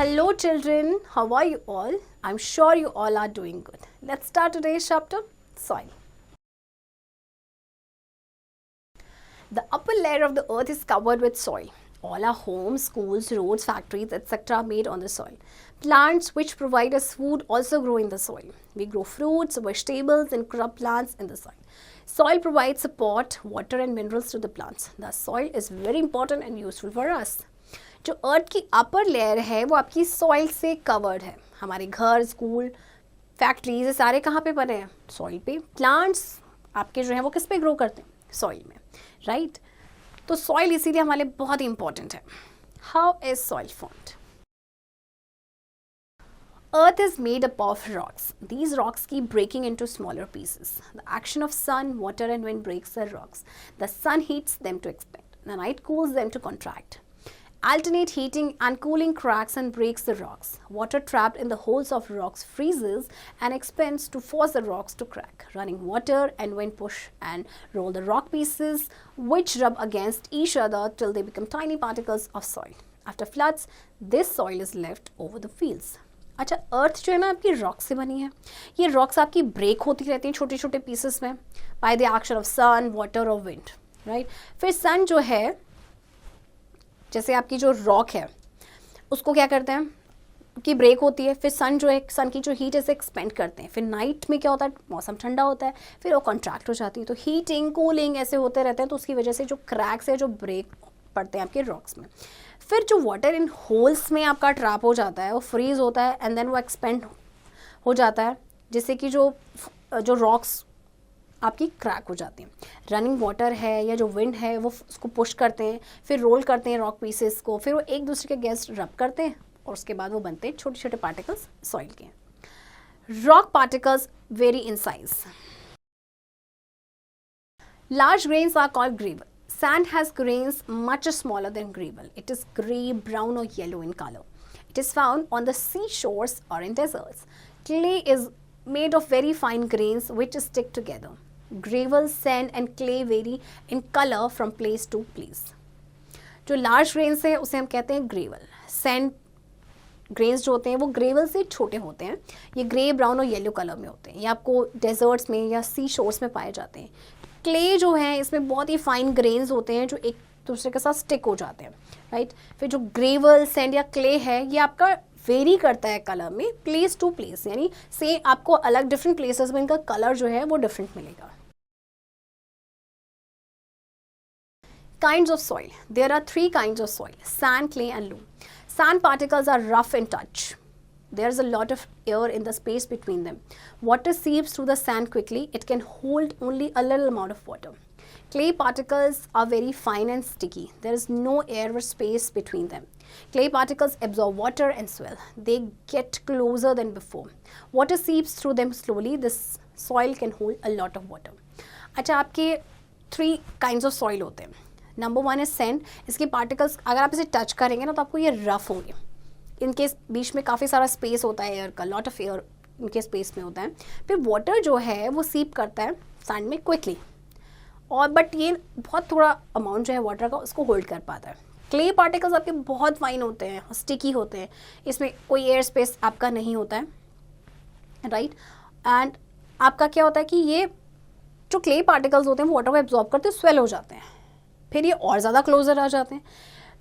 Hello children, how are you all? I'm sure you all are doing good. Let's start today's chapter, soil. The upper layer of the earth is covered with soil. All our homes, schools, roads, factories, etc. are made on the soil. Plants which provide us food also grow in the soil. We grow fruits, vegetables and crop plants in the soil. Soil provides support, water and minerals to the plants. Thus, soil is very important and useful for us. जो अर्थ की upper layer है वो आपकी soil से covered है. हमारे घर, school, factories ये सारे कहाँ पे बने हैं? सॉइल पे. प्लांट्स आपके जो हैं वो किस पे ग्रो करते हैं? सॉइल में, राइट? तो सॉइल इसीलिए हमारे लिए बहुत ही इंपॉर्टेंट है. How is soil formed? Earth is made up of rocks. These rocks keep breaking into smaller pieces. The action of sun, water and wind breaks the rocks. The sun heats them to expand. The night cools them to contract. Alternate heating and cooling cracks and breaks the rocks. Water trapped in the holes of rocks freezes and expands to force the rocks to crack. Running water and wind push and roll the rock pieces which rub against each other till they become tiny particles of soil. After floods, this soil is left over the fields. अच्छा, अर्थ जो है ना आपकी rock से बनी है. ये rocks आपकी ब्रेक होती रहती हैं छोटे छोटे पीसेस में by the action of sun, water और विंड, राइट? फिर सन जो है, जैसे आपकी जो रॉक है उसको क्या करते हैं कि ब्रेक होती है. फिर सन जो है, सन की जो हीट है इसे एक्सपेंड करते हैं. फिर नाइट में क्या होता है, मौसम ठंडा होता है, फिर वो कॉन्ट्रैक्ट हो जाती है. तो हीटिंग, कूलिंग ऐसे होते रहते हैं. तो उसकी वजह से जो क्रैक्स है जो ब्रेक पड़ते हैं आपके रॉक्स में. फिर जो वाटर इन होल्स में आपका ट्रैप हो जाता है वो फ्रीज होता है एंड देन वो एक्सपेंड हो जाता है, जिससे कि जो रॉक्स आपकी क्रैक हो जाती हैं. रनिंग वाटर है या जो विंड है वो उसको पुश करते हैं, फिर रोल करते हैं रॉक पीसेस को, फिर वो एक दूसरे के अगेंस्ट रब करते हैं और उसके बाद वो बनते हैं छोटे छोटे पार्टिकल्स सॉइल के. Rock particles very in size. Large grains are called gravel. Sand has grains much smaller than gravel. It is grey, brown or yellow in color. It is found on the seashores or in deserts. Clay is made of very fine grains which stick together. Gravel, sand and clay vary in color from place to place. जो large grains है उसे हम कहते हैं gravel. Sand grains जो होते हैं वो ग्रेवल से छोटे होते हैं. ये ग्रे, ब्राउन और येलो कलर में होते हैं. ये आपको डेजर्ट्स में या सी शोर्स में पाए जाते हैं. क्ले जो है इसमें बहुत ही फाइन ग्रेन्स होते हैं जो एक दूसरे के साथ स्टिक हो जाते हैं, राइट? फिर जो ग्रेवल, सैंड या क्ले है ये आपका वेरी करता है कलर में प्लेस टू प्लेस, यानी से आपको अलग डिफरेंट प्लेसेस में इनका कलर जो है वो डिफरेंट मिलेगा. Kinds of soil. There are 3 kinds of soil: sand, clay and loam. Sand particles are rough in touch. There's a lot of air in the space between them. Water seeps through the sand quickly. It can hold only a little amount of water. Clay particles are very fine and sticky. There is no air or space between them. Clay particles absorb water and swell. They get closer than before. Water seeps through them slowly. This soil can hold a lot of water. अच्छा, आपके 3 kinds of soil होते हैं. Number 1 है sand. इसके particles अगर आप इसे touch करेंगे ना तो आपको ये रफ होंगे. इनके बीच में काफ़ी सारा स्पेस होता है एयर का, लॉट ऑफ एयर इनके स्पेस में होता है. फिर वाटर जो है वो सीप करता है सैंड में क्विकली, और बट ये बहुत थोड़ा अमाउंट जो है वाटर का उसको होल्ड कर पाता है. क्ले पार्टिकल्स आपके बहुत फाइन होते हैं, स्टिकी होते हैं. इसमें कोई एयर स्पेस आपका नहीं होता है, राइट? एंड आपका क्या होता है कि ये जो क्ले पार्टिकल्स होते हैं वो वाटर को एब्जॉर्ब करते स्वेल हो जाते हैं, फिर ये और ज़्यादा क्लोजर आ जाते हैं.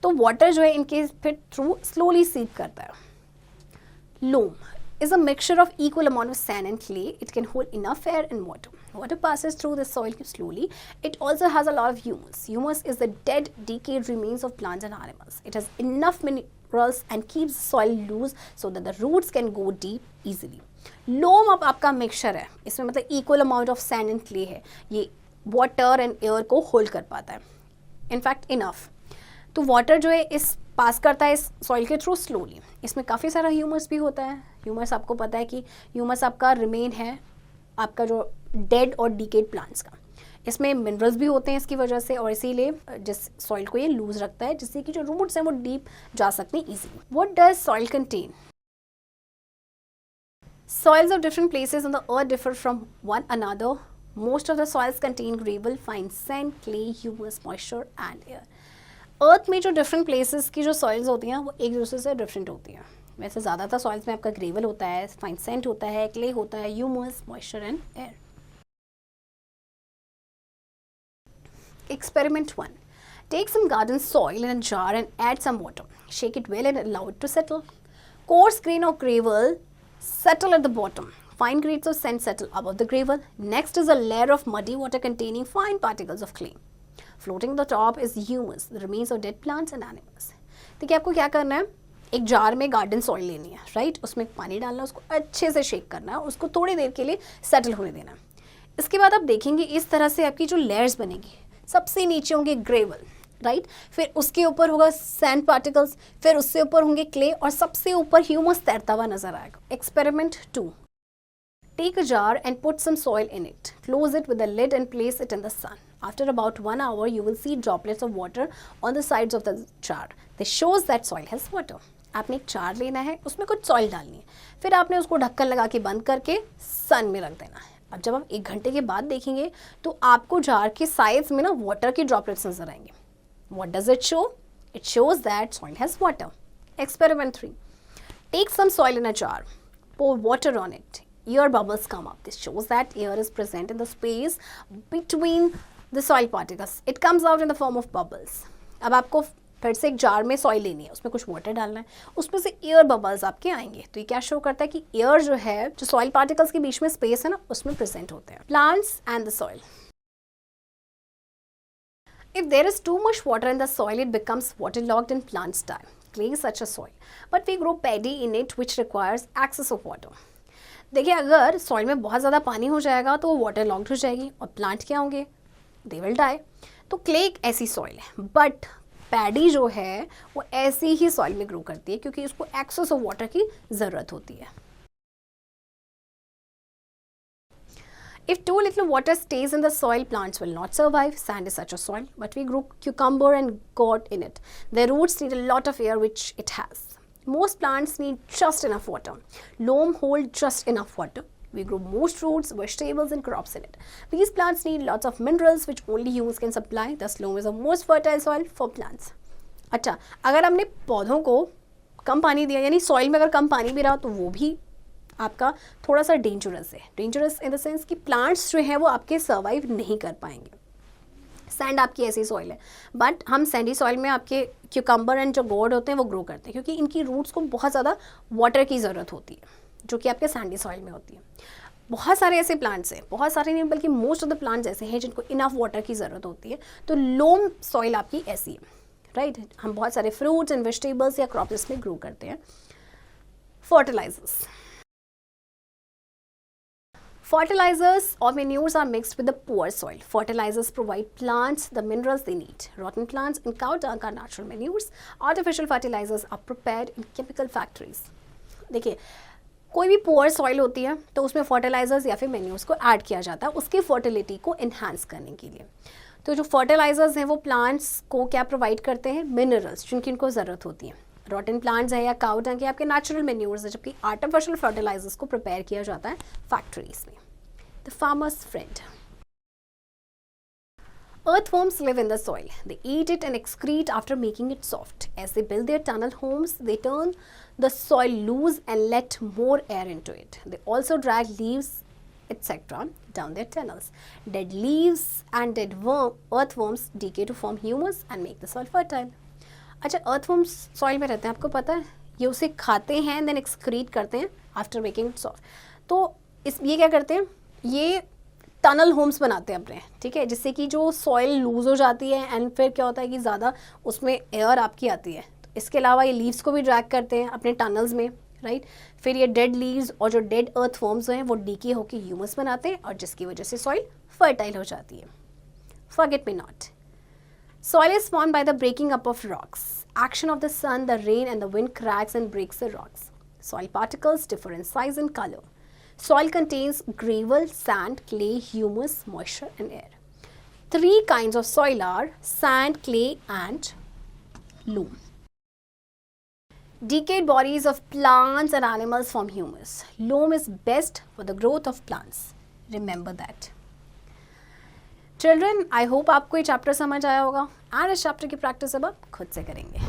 तो वाटर जो है इनके फिर थ्रू स्लोली सीप करता है. लोम is a mixture of equal amount of sand and clay. It can hold enough air and water. Water passes through the soil slowly. It also has a lot of humus. Humus is the dead, decayed remains of plants and animals. It has enough minerals and keeps the soil loose so that the roots can go deep easily. Loam अब आपका mixture है, इसमें मतलब equal amount of sand and clay है. ये water and air को hold कर पाता है. In fact, enough. तो वाटर जो है इस पास करता है इस सॉइल के थ्रू स्लोली. इसमें काफ़ी सारा ह्यूमस भी होता है. ह्यूमस आपको पता है कि ह्यूमस आपका रिमेन है आपका जो डेड और डिकेड प्लांट्स का. इसमें मिनरल्स भी होते हैं इसकी वजह से, और इसीलिए जिस सॉइल को ये लूज रखता है जिससे कि जो रूट्स हैं वो डीप जा सकते हैं easily. What does soil contain? Soils of different places on the earth differ from one another. Most of the soils contain gravel, fine sand, clay, humus, moisture and air. अर्थ में जो different places की जो soils होती हैं वो एक दूसरे से डिफरेंट होती हैं, वैसे ज़्यादातर सॉइल्स में आपका ग्रेवल होता है, फाइन सैंड होता है, क्ले होता है, humus, moisture and air. Experiment 1. Take some garden soil in a jar and add some water. Shake it well and allow it to settle. Coarse grain of gravel settle at the bottom. Fine grains of sand settle above the gravel. Next is a layer of muddy water containing fine particles of clay. Floating on the top is humus, the remains of dead plants and animals. देखिए आपको क्या करना है, एक jar में garden soil लेनी है, right. उसमें पानी डालना है, उसको अच्छे से शेक करना है, उसको थोड़ी देर के लिए सेटल होने देना है. इसके बाद आप देखेंगे इस तरह से आपकी जो लेयर्स बनेगी, सबसे नीचे होंगे ग्रेवल, राइट. फिर उसके ऊपर होगा सैंड पार्टिकल्स, फिर उससे ऊपर होंगे क्ले और सबसे ऊपर ह्यूमस तैरता हुआ नजर आएगा. Experiment 2. Take a jar and put some soil in it. Close it with a lid and place it in the sun. After about 1 hour, you will see droplets of water on the sides of the jar. This shows that soil has water. आपने एक jar लेना है, उसमें कुछ soil डालनी है, फिर आपने उसको ढक्कन लगा के बंद करके सन में रख देना है. अब जब आप 1 घंटे के बाद देखेंगे तो आपको जार के साइड्स में ना वाटर की ड्रॉपलेट्स नजर आएंगे. What does it show? It shows that soil has water. Experiment 3. Take some soil in a jar. Pour water on it. Air bubbles come up. This shows that air is present in the space between the soil particles. It comes out in the form of bubbles. अब आपको फिर से एक jar में soil लेनी है, उसमें कुछ वाटर डालना है, उसमें से एयर बबल्स आपके आएंगे. तो ये क्या शो करता है कि एयर जो है, जो सॉइल पार्टिकल्स के बीच में स्पेस है ना, उसमें प्रेजेंट होते हैं. Plants and the soil. If there is too much water in the soil, it becomes waterlogged and plants die. Clay is such a soil, but we grow paddy in it, which requires excess of water. देखिए अगर soil में बहुत ज़्यादा पानी हो जाएगा तो वो वाटर लॉक्ड हो जाएगी और प्लांट क्या होंगे, दे विल डाई. तो क्ले एक ऐसी सॉइल है, बट पैडी जो है वो ऐसी ही सॉइल में ग्रो करती है क्योंकि उसको एक्सेस ऑफ वाटर की ज़रूरत होती है. If too little water stays in the soil, plants will not survive. Sand is such a soil, but we grew cucumber and gourd in it. Their roots need a lot of air, which it has. Most plants need just enough water. Loam hold just enough water. We grow most fruits, vegetables and crops in it. These plants need lots of minerals, which only humans can supply. Thus, loam is the most fertile soil for plants. अच्छा, अगर हमने पौधों को कम पानी दिया, यानी soil में अगर कम पानी भी रहा तो वो भी आपका थोड़ा सा डेंजरस है. डेंजरस इन द सेंस कि प्लांट्स जो है वो आपके सर्वाइव नहीं कर पाएंगे. सैंड आपकी ऐसी सॉइल है, बट हम सैंडी सॉइल में आपके क्यूकम्बर एंड जो गोर्ड होते हैं वो ग्रो करते हैं क्योंकि इनकी रूट्स को बहुत ज़्यादा वाटर की ज़रूरत होती है, जो कि आपके सैंडी सॉइल में होती है. बहुत सारे ऐसे प्लांट्स हैं, बहुत सारे नहीं बल्कि मोस्ट ऑफ द प्लांट्स ऐसे हैं जिनको इनफ वाटर की ज़रूरत होती है. तो लोम सॉइल आपकी ऐसी है, राइट. हम बहुत सारे फ्रूट्स एंड वेजिटेबल्स या क्रॉप्स इसमें ग्रो करते हैं. Fertilisers. Fertilizers or manures are mixed with the poor soil. Fertilizers provide plants the minerals they need. Rotten plants and cow dung are natural manures. Artificial fertilizers are prepared in chemical factories. देखिए कोई भी poor soil होती है तो उसमें fertilisers या फिर manures को ऐड किया जाता है उसकी फर्टिलिटी को इन्हांस करने के लिए. तो जो फर्टिलाइजर्स हैं वो प्लांट्स को क्या प्रोवाइड करते हैं, मिनरल्स जिनकी इनको ज़रूरत होती है. रॉटन प्लांट्स है या काउ डंग है आपके नेचुरल मैन्यूर्स है, जबकि आर्टिफिशियल फर्टिलाइजर्स को प्रिपेयर किया जाता है फैक्ट्रीज में. The farmers friend. Earthworms live in the soil. They eat it and excrete after making it soft. As they build their tunnel homes, they turn the soil loose and let more air into it. They also drag leaves, etc. down their tunnels. Dead leaves and dead earthworms decay to form humus and make the soil fertile. अच्छा, earthworms soil में रहते हैं, आपको पता है, ये उसे खाते हैं and then excrete करते हैं after making it soft. तो ये क्या करते हैं, ये टनल होम्स बनाते हैं अपने, ठीक है, जिससे कि जो सॉइल लूज हो जाती है एंड फिर क्या होता है कि ज़्यादा उसमें एयर आपकी आती है. तो इसके अलावा ये लीव्स को भी ड्रैग करते हैं अपने टनल्स में, राइट. फिर ये डेड लीव्स और जो डेड अर्थवर्म्स हैं वो डीके होकर ह्यूमस बनाते हैं और जिसकी वजह से सॉइल फर्टाइल हो जाती है. Forget me not. Soil is formed by the breaking up of rocks. Action of the sun, the rain and the wind cracks and breaks the rocks. Soil particles differ in size and color. Soil contains gravel, sand, clay, humus, moisture and air. 3 kinds of soil are sand, clay and loam. Decayed bodies of plants and animals form humus. Loam is best for the growth of plants. Remember that. Children, I hope आपको ये chapter समझ आया होगा and इस chapter की practice अब आप खुद से करेंगे.